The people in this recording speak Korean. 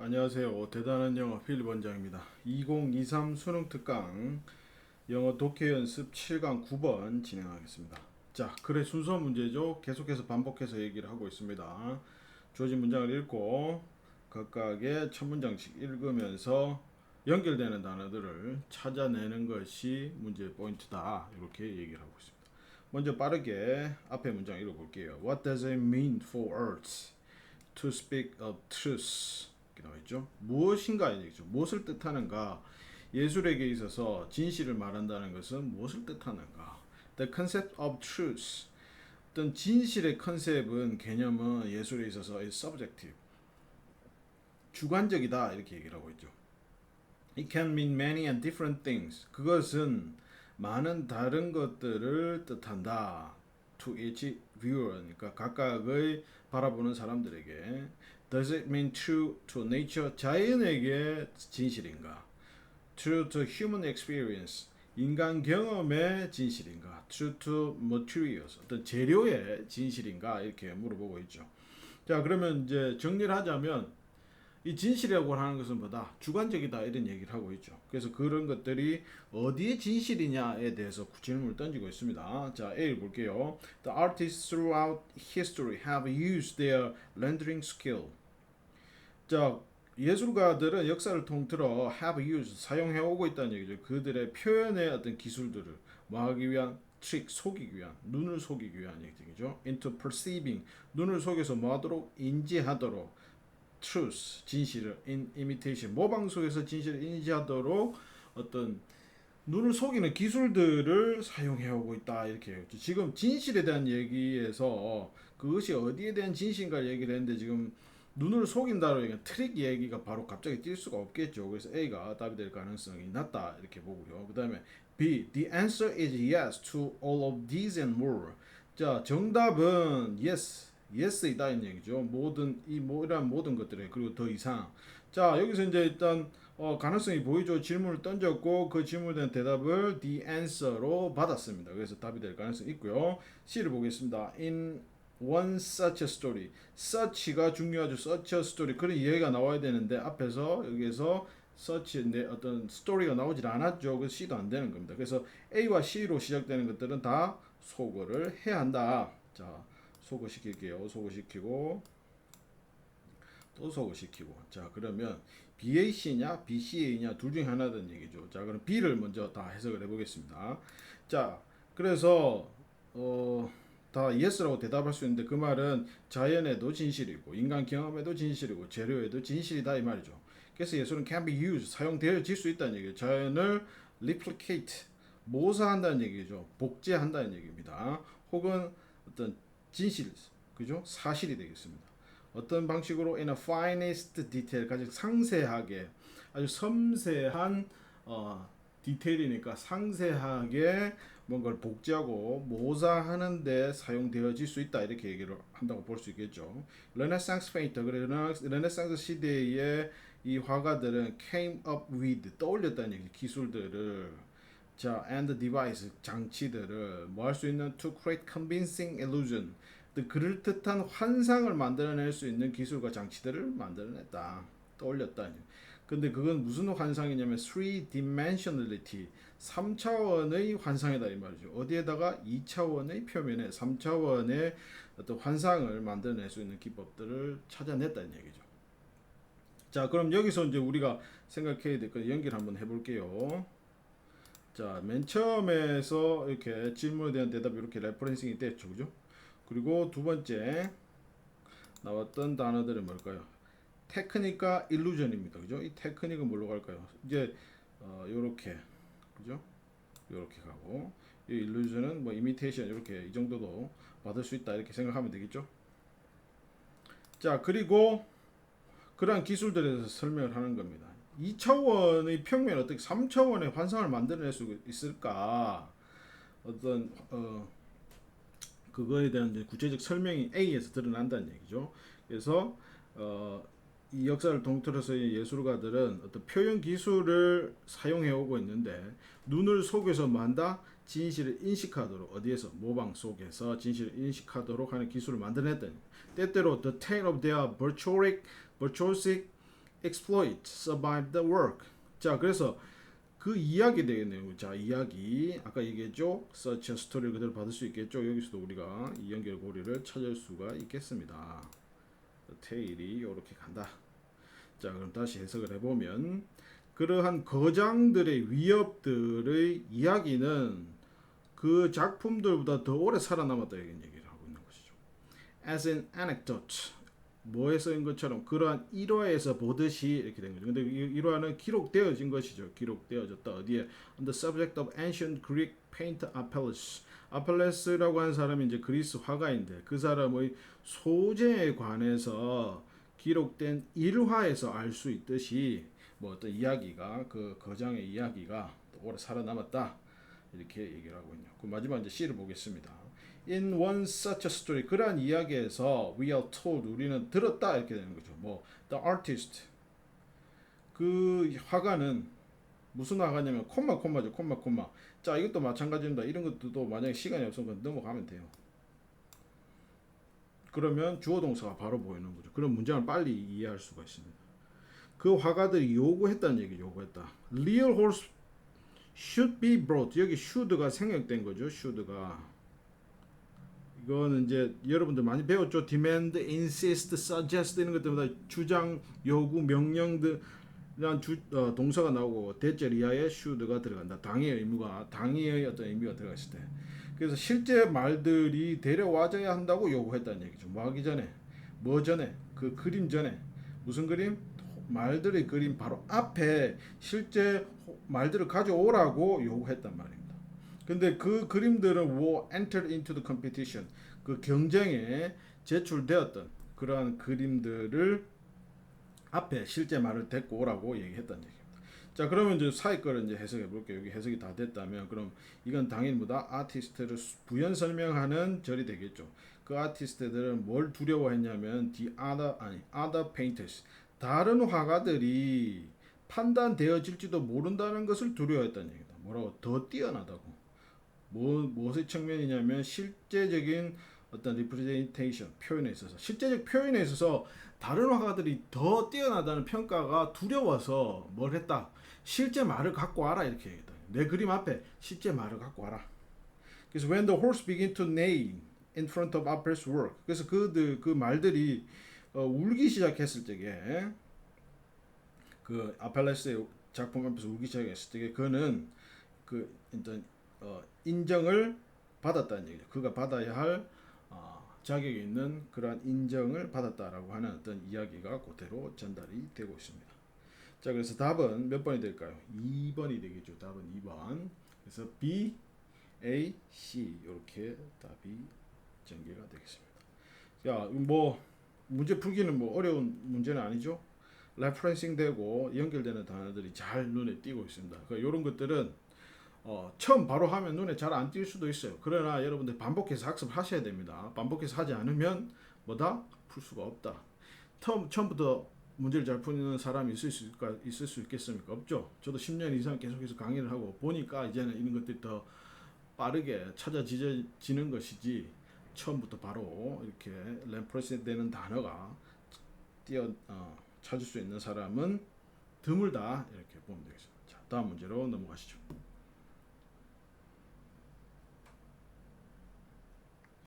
안녕하세요. 대단한 영어 필립 원장입니다. 2023 수능 특강 영어 독해 연습 7강 9번 진행하겠습니다. 자, 글의 순서 문제죠. 계속해서 반복해서 얘기를 하고 있습니다. 주어진 문장을 읽고 각각의 첫 문장씩 읽으면서 연결되는 단어들을 찾아내는 것이 문제의 포인트다. 이렇게 얘기를 하고 있습니다. 먼저 빠르게 앞에 문장 읽어볼게요. What does it mean for us to speak of truth? 이렇게 나와 있죠. 무엇인가의 얘기죠. 무엇을 뜻하는가? 예술에게 있어서 진실을 말한다는 것은 무엇을 뜻하는가? The concept of truth. 어떤 진실의 컨셉은 개념은 예술에 있어서 is subjective. 주관적이다 이렇게 얘기를 하고 있죠. It can mean many and different things. 그것은 많은 다른 것들을 뜻한다. To each viewer, 그러니까 각각의 바라보는 사람들에게. Does it mean true to nature? 자연에게 진실인가? True to human experience. 인간 경험의 진실인가? True to materials. 어떤 재료의 진실인가? 이렇게 물어보고 있죠. 자, 그러면 이제 정리를 하자면 이 진실이라고 하는 것은 뭐다? 주관적이다 이런 얘기를 하고 있죠. 그래서 그런 것들이 어디에 진실이냐에 대해서 질문을 던지고 있습니다. 자, A를 볼게요. The artists throughout history have used their rendering skill. 자, 예술가들은 역사를 통틀어 have used, 사용해 오고 있다는 얘기죠. 그들의 표현의 어떤 기술들을 뭐 하기 위한 트릭, 속이기 위한, 눈을 속이기 위한 얘기죠. into perceiving, 눈을 속여서 뭐 하도록? 인지하도록. truth, 진실을 in imitation, 모방 속에서 진실을 인지하도록 어떤 눈을 속이는 기술들을 사용해 오고 있다 이렇게 해요. 지금 진실에 대한 얘기에서 그것이 어디에 대한 진실인가 얘기를 했는데 지금 눈을 속인다로 얘기한 트릭 얘기가 바로 갑자기 뛸 수가 없겠죠. 그래서 A가 답이 될 가능성이 낮다 이렇게 보고요. 그 다음에 B, the answer is yes to all of these and more. 자, 정답은 yes, yes이다 이 얘기죠. 모든 이런 모든 것들에 그리고 더 이상. 자, 여기서 이제 일단 가능성이 보이죠. 질문을 던졌고 그 질문에 대한 대답을 the answer로 받았습니다. 그래서 답이 될 가능성이 있고요. C를 보겠습니다. In one such a story. such가 중요하죠. such a story. 그런 이야기가 나와야 되는데 앞에서 여기에서 such인데 어떤 스토리가 나오질 않았죠. 그래서 C도 안 되는 겁니다. 그래서 A와 C로 시작되는 것들은 다 소거를 해야 한다. 자, 소거시킬게요. 소거시키고 또 소거시키고. 자, 그러면 BAC냐 BCA냐 둘 중에 하나든 얘기죠. 자, 그럼 B를 먼저 다 해석을 해보겠습니다. 자, 그래서 다 yes라고 대답할 수 있는데 그 말은 자연에도 진실이고 인간 경험에도 진실이고 재료에도 진실이다 이 말이죠. 그래서 예술은 can be used, 사용되어질 수 있다는 얘기예요. 자연을 replicate, 모사한다는 얘기죠. 복제한다는 얘기입니다. 혹은 어떤 진실, 그죠? 사실이 되겠습니다. 어떤 방식으로 in a finest detail, 가장 상세하게, 아주 섬세한 디테일이니까 상세하게 뭔가를 복제하고 모사하는 데 사용되어질 수 있다 이렇게 얘기를 한다고 볼 수 있겠죠. 르네상스 페인터, 그래 르네상스 시대의 이 화가들은 came up with, 떠올렸다는 얘기, 기술들을. 자, and device, 장치들을 뭐 할 수 있는 to create convincing illusion, 그럴듯한 환상을 만들어낼 수 있는 기술과 장치들을 만들어냈다, 떠올렸다. 근데 그건 무슨 환상이냐면 3dimensionality, 3차원의 환상이다 이 말이죠. 어디에다가 2차원의 표면에 3차원의 어떤 환상을 만들어낼 수 있는 기법들을 찾아냈다는 얘기죠. 자, 그럼 여기서 이제 우리가 생각해야 될 거 연기를 한번 해볼게요. 자, 맨 처음에서 이렇게 질문에 대한 대답이 이렇게 레퍼런싱이 됐죠, 그죠? 그리고 두 번째 나왔던 단어들은 뭘까요? 테크닉과 일루전입니다, 그죠? 이 테크닉은 뭘로 갈까요? 이제 요렇게, 그죠? 요렇게 가고 이 일루전은 뭐 이미테이션 이렇게 이 정도도 받을 수 있다 이렇게 생각하면 되겠죠? 자, 그리고 그러한 기술들에 대해서 설명을 하는 겁니다. 2차원의 평면 어떻게 3차원의 환상을 만들어낼 수 있을까? 어떤 그거에 대한 이제 구체적 설명이 A에서 드러난다는 얘기죠. 그래서 이 역사를 통틀어서의 예술가들은 어떤 표현 기술을 사용해 오고 있는데 눈을 속여서 만다 진실을 인식하도록, 어디에서 모방 속에서 진실을 인식하도록 하는 기술을 만들어냈다. 때때로 the tale of their virtuosic exploit, survive the work. 자, 그래서 그 이야기 되겠네요. 자, 이야기 아까 얘기했죠. such a story를 그대로 받을 수 있겠죠. 여기서도 우리가 이 연결고리를 찾을 수가 있겠습니다. 테일이 이렇게 간다. 자, 그럼 다시 해석을 해보면 그러한 거장들의 위협들의 이야기는 그 작품들보다 더 오래 살아남았다 이런 얘기를 하고 있는 것이죠. As an anecdote, 뭐에 쓰인 것처럼 그러한 일화에서 보듯이 이렇게 된 거죠. 근데 이 일화는 기록되어진 것이죠. 기록되어졌다. 어디에? On the subject of ancient Greek painter Apelles. 아펠레스라고 하는 사람이 이제 그리스 화가인데 그 사람의 소재에 관해서 기록된 일화에서 알 수 있듯이 뭐 어떤 이야기가 그 거장의 이야기가 오래 살아남았다 이렇게 얘기를 하고 있네요. 그 마지막 이제 C를 보겠습니다. In one such a story 그러한 이야기에서 we are told 우리는 들었다 이렇게 되는 거죠. 뭐 the artist 그 화가는 무슨 화가냐면 콤마죠. 콤마. 자 이것도 마찬가지입니다. 이런 것도 만약에 시간이 없으면 넘어가면 돼요. 그러면 주어 동사가 바로 보이는 거죠. 그런 문장을 빨리 이해할 수가 있습니다. 그 화가들이 요구했다는 얘기 요구했다. Real horse should be brought. 여기 should가 생략된 거죠. should가 이거는 이제 여러분들 많이 배웠죠. demand, insist, suggest 이런 것들마다 주장, 요구, 명령들 이런 동사가 나오고 대절 이하에 should가 들어간다. 당위의 어떤 의미가 들어갔을 때. 그래서 실제 말들이 데려와줘야 한다고 요구했다는 얘기죠. 뭐 하기 전에, 뭐 전에, 그 그림 전에 무슨 그림? 말들의 그림 바로 앞에 실제 말들을 가져오라고 요구했단 말입니다. 근데 그 그림들은 entered into the competition 그 경쟁에 제출되었던 그러한 그림들을 앞에 실제 말을 데리고 오라고 얘기했다는 얘기입니다. 자, 그러면 이제 사이 거를 이제 해석해 볼게요. 여기 해석이 다 됐다면 그럼 이건 당연히 뭐다? 아티스트를 부연 설명하는 절이 되겠죠. 그 아티스트들은 뭘 두려워했냐면 other painters 다른 화가들이 판단되어질지도 모른다는 것을 두려워했다는 얘기다. 뭐라고? 더 뛰어나다고. 무엇의 측면이냐면 실제적인 어떤 representation 표현에 있어서 실제적 표현에 있어서 다른 화가들이 더 뛰어나다는 평가가 두려워서 뭘 했다. 실제 말을 갖고 와라 이렇게 얘기했다. 내 그림 앞에 실제 말을 갖고 와라. 그래서 when the horse began to neigh in front of Apelles' work. 그래서 그 말들이 울기 시작했을 때에 그 아펠레스의 작품 앞에서 울기 시작했을 때 그는 그 일단 인정을 받았다는 얘기죠. 그가 받아야 할 자격이 있는 그러한 인정을 받았다라고 하는 어떤 이야기가 그대로 전달이 되고 있습니다. 자, 그래서 답은 몇 번이 될까요? 2번이 되겠죠. 답은 2번. 그래서 B, A, C 이렇게 답이 전개가 되겠습니다. 자, 뭐 문제 풀기는 뭐 어려운 문제는 아니죠. 레퍼런싱 되고 연결되는 단어들이 잘 눈에 띄고 있습니다. 그러니까 이런 것들은 처음 바로 하면 눈에 잘 안 띌 수도 있어요. 그러나 여러분들 반복해서 학습하셔야 됩니다. 반복해서 하지 않으면 뭐다? 풀 수가 없다. 처음부터 문제를 잘 푸는 사람이 있을 수 있겠습니까? 없죠. 저도 10년 이상 계속해서 강의를 하고 보니까 이제는 이런 것들이 더 빠르게 찾아지는 것이지 처음부터 바로 이렇게 램프레스 되는 단어가 찾을 수 있는 사람은 드물다 이렇게 보면 되겠습니다. 자, 다음 문제로 넘어가시죠.